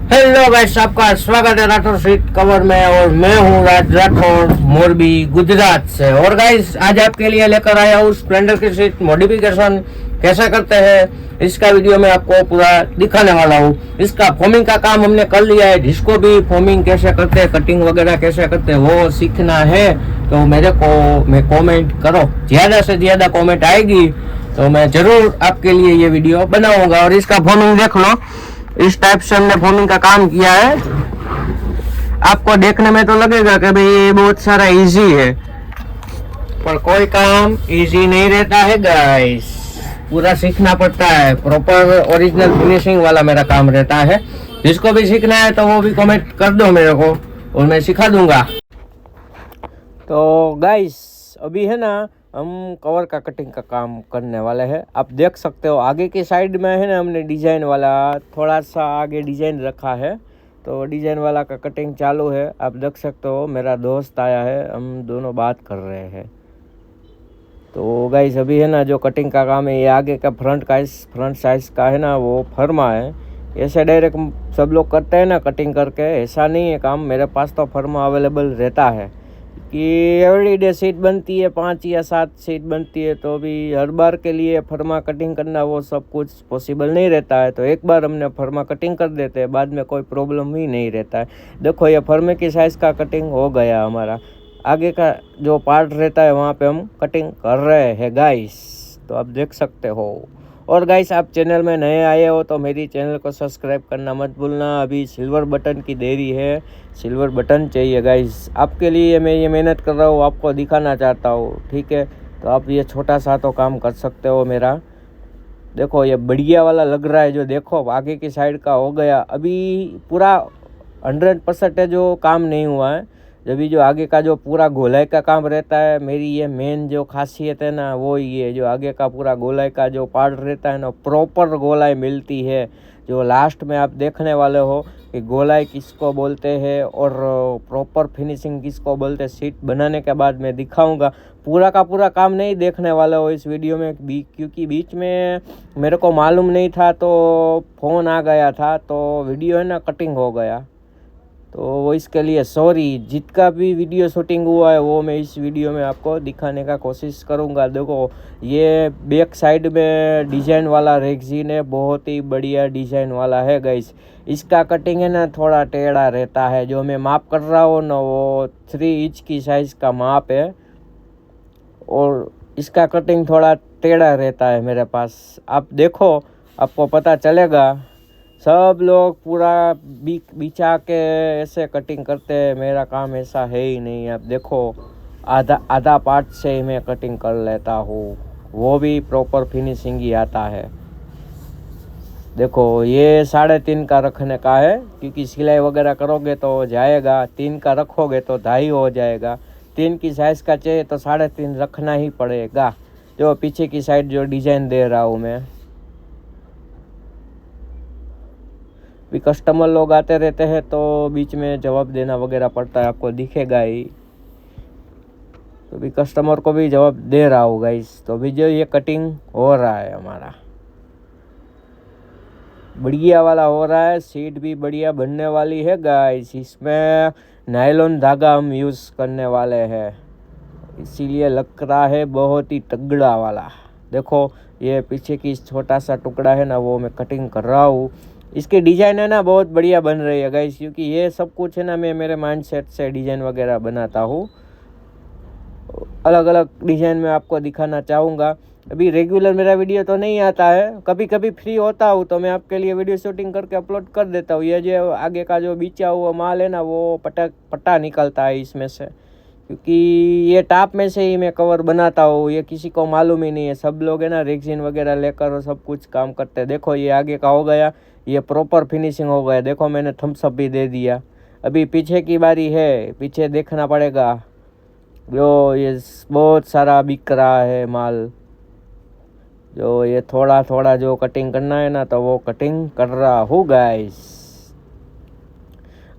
Hello guys, आपका स्वागत है राठौर सीट कवर में। और मैं हूँ राज राठौर, मोरबी गुजरात से। और गाइस, आज आपके लिए लेकर आया हूँ स्प्लेंडर की सीट मॉडिफिकेशन कैसे करते हैं, इसका वीडियो मैं आपको पूरा दिखाने वाला हूँ। इसका फॉर्मिंग का काम हमने कर लिया है। जिसको भी फॉर्मिंग कैसे करते हैं, कटिंग वगैरह कैसे करते हैं, वो सीखना है तो मेरे को मैं कॉमेंट करो। ज्यादा से ज्यादा कॉमेंट आएगी तो मैं जरूर आपके लिए ये वीडियो बनाऊंगा। और इसका फॉर्मिंग देख लो, इस टाइप से हमने फॉर्मिंग का काम किया है। आपको देखने में तो लगेगा कि भाई ये बहुत सारा इजी है, पर कोई काम इजी नहीं रहता है गाइस। पूरा सीखना पड़ता है। प्रॉपर ओरिजिनल फिनिशिंग वाला मेरा काम रहता है। जिसको भी सीखना है तो वो भी कमेंट कर दो मेरे को और मैं सिखा दूंगा। तो गाइस, अभी है ना, हम कवर का कटिंग का काम करने वाले हैं। आप देख सकते हो आगे की साइड में है ना, हमने डिज़ाइन वाला थोड़ा सा आगे डिज़ाइन रखा है, तो डिज़ाइन वाला का कटिंग चालू है। आप देख सकते हो मेरा दोस्त आया है, हम दोनों बात कर रहे हैं। तो गाइस, अभी है ना जो कटिंग का काम है, ये आगे का फ्रंट साइज का है ना, वो फर्मा है। ऐसे डायरेक्ट सब लोग करते हैं ना कटिंग करके, ऐसा नहीं है काम। मेरे पास तो फर्मा अवेलेबल रहता है कि एवरीडे सीट बनती है, 5 या 7 सीट बनती है, तो अभी हर बार के लिए फर्मा कटिंग करना वो सब कुछ पॉसिबल नहीं रहता है। तो एक बार हमने फर्मा कटिंग कर देते हैं, बाद में कोई प्रॉब्लम ही नहीं रहता है। देखो, ये फर्मे की साइज़ का कटिंग हो गया हमारा। आगे का जो पार्ट रहता है वहाँ पे हम कटिंग कर रहे हैं गाइस, तो आप देख सकते हो। और गाइस, आप चैनल में नए आए हो तो मेरी चैनल को सब्सक्राइब करना मत भूलना। अभी सिल्वर बटन की देरी है, सिल्वर बटन चाहिए गाइस। आपके लिए मैं ये मेहनत कर रहा हूँ, आपको दिखाना चाहता हूँ, ठीक है। तो आप ये छोटा सा तो काम कर सकते हो मेरा। देखो, ये बढ़िया वाला लग रहा है जो, देखो आगे की साइड का हो गया। अभी पूरा 100% जो काम नहीं हुआ है। अभी जो आगे का जो पूरा गोलाई का काम रहता है, मेरी ये मेन जो खासियत है ना, वो ये जो आगे का पूरा गोलाई का जो पार्ट रहता है ना, प्रॉपर गोलाई मिलती है। जो लास्ट में आप देखने वाले हो कि गोलाई किसको बोलते हैं और प्रॉपर फिनिशिंग किसको बोलते हैं, सीट बनाने के बाद मैं दिखाऊंगा। पूरा का पूरा काम नहीं देखने वाला हो इस वीडियो में, क्योंकि बीच में मेरे को मालूम नहीं था, तो फ़ोन आ गया था, तो वीडियो है ना कटिंग हो गया। तो वो इसके लिए सॉरी। जितना भी वीडियो शूटिंग हुआ है वो मैं इस वीडियो में आपको दिखाने का कोशिश करूँगा। देखो, ये बैक साइड में डिज़ाइन वाला रेक्सिन है, बहुत ही बढ़िया डिज़ाइन वाला है गाइस। इसका कटिंग है ना थोड़ा टेढ़ा रहता है। जो मैं माप कर रहा हूँ ना, वो 3 इंच की साइज़ का माप है और इसका कटिंग थोड़ा टेढ़ा रहता है मेरे पास। आप देखो, आपको पता चलेगा। सब लोग पूरा बिछा के ऐसे कटिंग करते हैं, मेरा काम ऐसा है ही नहीं। आप देखो, आधा पार्ट से ही मैं कटिंग कर लेता हूँ, वो भी प्रॉपर फिनिशिंग ही आता है। देखो, ये 3.5 का रखने का है, क्योंकि सिलाई वगैरह करोगे तो जाएगा। 3 का रखोगे तो 2.5 हो जाएगा। 3 की साइज़ का चाहिए तो 3.5 रखना ही पड़ेगा। जो पीछे की साइड जो डिज़ाइन दे रहा हूँ मैं, भी कस्टमर लोग आते रहते हैं तो बीच में जवाब देना वगैरह पड़ता है, आपको दिखेगा ही। तो भी कस्टमर को भी जवाब दे रहा हूँ गाइस। तो अभी जो ये कटिंग हो रहा है हमारा, बढ़िया वाला हो रहा है। सीट भी बढ़िया बनने वाली है गाइस। इसमें नायलॉन धागा हम यूज़ करने वाले हैं, इसीलिए लग रहा है बहुत ही तगड़ा वाला। देखो, ये पीछे की छोटा सा टुकड़ा है ना, वो मैं कटिंग कर रहा हूँ। इसकी डिज़ाइन है ना बहुत बढ़िया बन रही है गाइस, क्योंकि ये सब कुछ है ना मैं मेरे माइंडसेट से डिज़ाइन वगैरह बनाता हूँ। अलग अलग डिज़ाइन में आपको दिखाना चाहूँगा। अभी रेगुलर मेरा वीडियो तो नहीं आता है, कभी कभी फ्री होता हूँ तो मैं आपके लिए वीडियो शूटिंग करके अपलोड कर देता हूँ। ये जो आगे का जो बिछा हुआ माल है ना, वो पट्टा निकलता है इसमें से, क्योंकि ये टाप में से ही मैं कवर बनाता हूँ। ये किसी को मालूम ही नहीं है। सब लोग है ना रेक्सिन वगैरह लेकर सब कुछ काम करते हैं। देखो, ये आगे का हो गया, ये प्रॉपर फिनिशिंग हो गया। देखो, मैंने थम्स अप भी दे दिया। अभी पीछे की बारी है, पीछे देखना पड़ेगा। जो ये बहुत सारा बिक रहा है माल, जो ये थोड़ा थोड़ा जो कटिंग करना है ना, तो वो कटिंग कर रहा हूँ गाइस।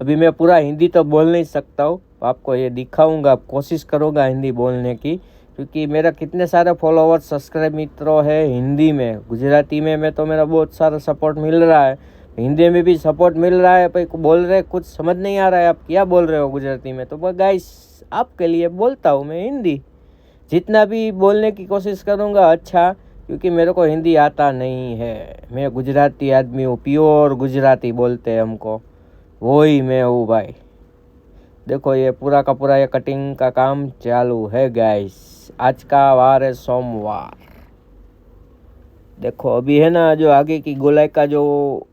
अभी मैं पूरा हिंदी तो बोल नहीं सकता हूँ, आपको ये दिखाऊंगा, कोशिश करूँगा हिंदी बोलने की, क्योंकि मेरा कितने सारे फॉलोवर्स सब्सक्राइब मित्रों है हिंदी में। गुजराती में तो मेरा बहुत सारा सपोर्ट मिल रहा है, हिंदी में भी सपोर्ट मिल रहा है, भाई बोल रहे कुछ समझ नहीं आ रहा है, आप क्या बोल रहे हो गुजराती में, तो गाइस आपके लिए बोलता हूँ मैं हिंदी। जितना भी बोलने की कोशिश करूँगा अच्छा, क्योंकि मेरे को हिंदी आता नहीं है। मैं गुजराती आदमी हूँ, प्योर गुजराती बोलते हैं हमको, वो ही मैं हूँ भाई। देखो ये पूरा का पूरा ये कटिंग का काम चालू है गाइस। आज का वार है सोमवार। देखो अभी है ना, जो आगे की गोलाई का जो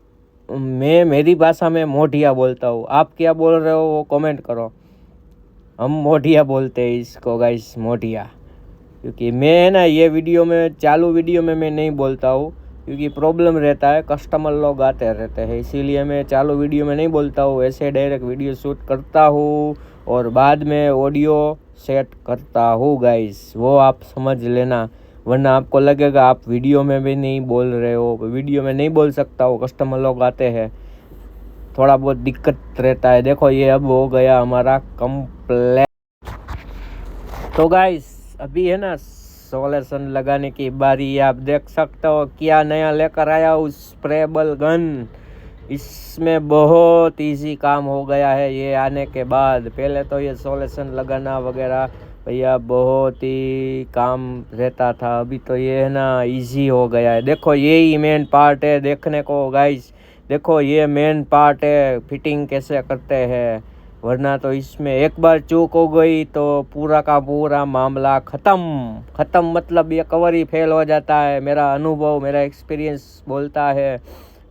मैं मेरी भाषा में मोटिया बोलता हूँ, आप क्या बोल रहे हो वो कमेंट करो। हम मोटिया बोलते हैं इसको गाइस, मोटिया। क्योंकि मैं है ना ये वीडियो में, चालू वीडियो में मैं नहीं बोलता हूँ, क्योंकि प्रॉब्लम रहता है, कस्टमर लोग आते रहते हैं, इसीलिए मैं चालू वीडियो में नहीं बोलता हूँ। ऐसे डायरेक्ट वीडियो शूट करता हूँ और बाद में ऑडियो सेट करता हूँ गाइस, वो आप समझ लेना, वरना आपको लगेगा आप वीडियो में भी नहीं बोल रहे हो। वीडियो में नहीं बोल सकता हो, कस्टमर लोग आते हैं, थोड़ा बहुत दिक्कत रहता है। देखो ये अब हो गया हमारा कंप्लीट। तो गाइस अभी है ना सोल्यूशन लगाने की बारी। आप देख सकते हो क्या नया लेकर आया हूँ, स्प्रेबल गन। इसमें बहुत इजी काम हो गया है ये आने के बाद। पहले तो ये सोल्यूशन लगाना वगैरह भैया बहुत ही काम रहता था, अभी तो ये है ना इजी हो गया है। देखो यही मेन पार्ट है देखने को गाइस, देखो ये मेन पार्ट है, फिटिंग कैसे करते हैं, वरना तो इसमें एक बार चूक हो गई तो पूरा का पूरा मामला ख़त्म मतलब ये कवर ही फेल हो जाता है। मेरा अनुभव, मेरा एक्सपीरियंस बोलता है,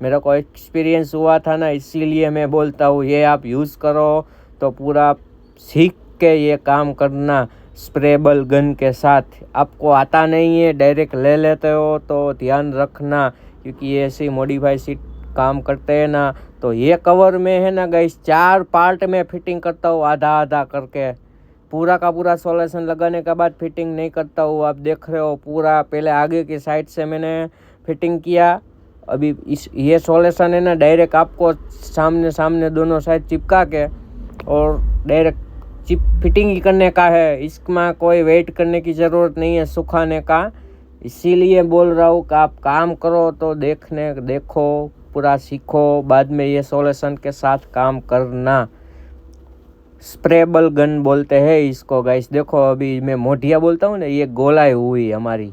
मेरा को एक्सपीरियंस हुआ था ना, इसीलिए मैं बोलता हूँ ये आप यूज़ करो तो पूरा सीख के ये काम करना स्प्रेबल गन के साथ। आपको आता नहीं है, डायरेक्ट ले लेते हो तो ध्यान रखना, क्योंकि ये ऐसी मॉडिफाई सीट काम करते हैं ना, तो ये कवर में है ना गाइस 4 पार्ट में फिटिंग करता हूँ, आधा आधा करके। पूरा का पूरा सोल्यूशन लगाने के बाद फिटिंग नहीं करता हूँ। आप देख रहे हो पूरा पहले आगे की साइड से मैंने फिटिंग किया, अभी इस ये सोल्यूशन है ना डायरेक्ट आपको सामने सामने दोनों साइड चिपका के और डायरेक्ट चिप फिटिंग ही करने का है। इसमें कोई वेट करने की ज़रूरत नहीं है सुखाने का, इसीलिए बोल रहा हूँ कि आप काम करो तो देखो पूरा सीखो, बाद में ये सोल्यूशन के साथ काम करना। स्प्रेबल गन बोलते हैं इसको गाइस। देखो अभी मैं मोटिया बोलता हूँ ना, ये गोलाई हुई हमारी,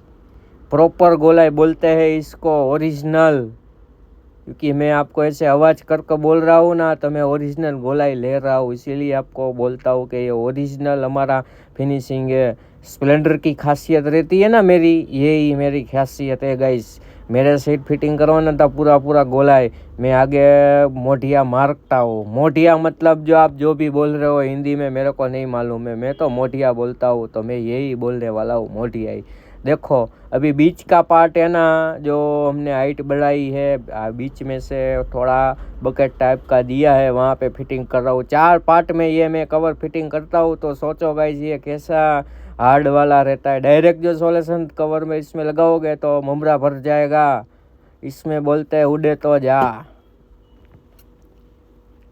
प्रॉपर गोलाई बोलते हैं इसको, ओरिजिनल। क्योंकि मैं आपको ऐसे आवाज़ करके बोल रहा हूँ ना, तो मैं ओरिजिनल गोलाई ले रहा हूँ, इसीलिए आपको बोलता हूँ कि ये ओरिजिनल हमारा फिनिशिंग है। स्प्लेंडर की खासियत रहती है ना मेरी, यही मेरी खासियत है गाइस। मेरे सीट फिटिंग करवाना था पूरा पूरा गोलाई, मैं आगे मोटिया मारता हूँ। मोटिया मतलब जो आप जो भी बोल रहे हो हिंदी में मेरे को नहीं मालूम है, मैं तो मोटिया बोलता हूँ, तो मैं यही बोलने वाला हूँ, मोटिया ही। देखो अभी बीच का पार्ट है ना, जो हमने हाइट बढ़ाई है, बीच में से थोड़ा बकेट टाइप का दिया है, वहाँ पे फिटिंग कर रहा हूँ। 4 पार्ट में ये मैं कवर फिटिंग करता हूँ, तो सोचो गाइस ये कैसा हार्ड वाला रहता है। डायरेक्ट जो सोल्यूशन कवर में इसमें लगाओगे तो मुमरा भर जाएगा, इसमें बोलते हैं उड़े तो जा।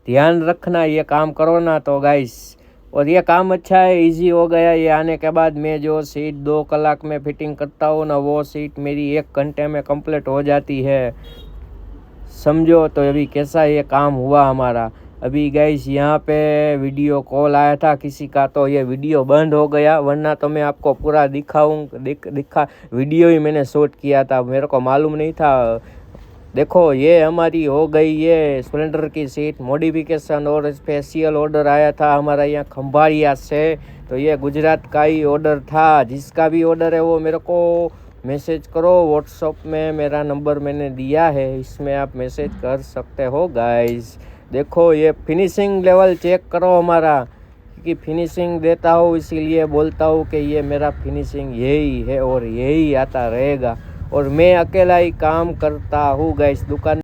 ध्यान रखना, ये काम करो ना तो गाइस। और ये काम अच्छा है, इजी हो गया ये आने के बाद। मैं जो सीट 2 कलाक में फिटिंग करता हूँ ना, वो सीट मेरी 1 घंटे में कंप्लीट हो जाती है, समझो। तो अभी कैसा ये काम हुआ हमारा। अभी गाइस यहाँ पे वीडियो कॉल आया था किसी का, तो ये वीडियो बंद हो गया, वरना तो मैं आपको पूरा दिखा वीडियो ही मैंने शूट किया था, मेरे को मालूम नहीं था। देखो ये हमारी हो गई ये स्प्लेंडर की सीट मॉडिफिकेशन, और स्पेशल ऑर्डर आया था हमारा यहाँ खंभाड़िया से, तो ये गुजरात का ही ऑर्डर था। जिसका भी ऑर्डर है वो मेरे को मैसेज करो व्हाट्सअप में, मेरा नंबर मैंने दिया है, इसमें आप मैसेज कर सकते हो गाइस। देखो ये फिनिशिंग लेवल चेक करो हमारा, क्योंकि फिनिशिंग देता हूँ इसीलिए बोलता हूँ कि ये मेरा फिनिशिंग यही है और यही आता रहेगा। और मैं अकेला ही काम करता हूँ गाइस, दुकान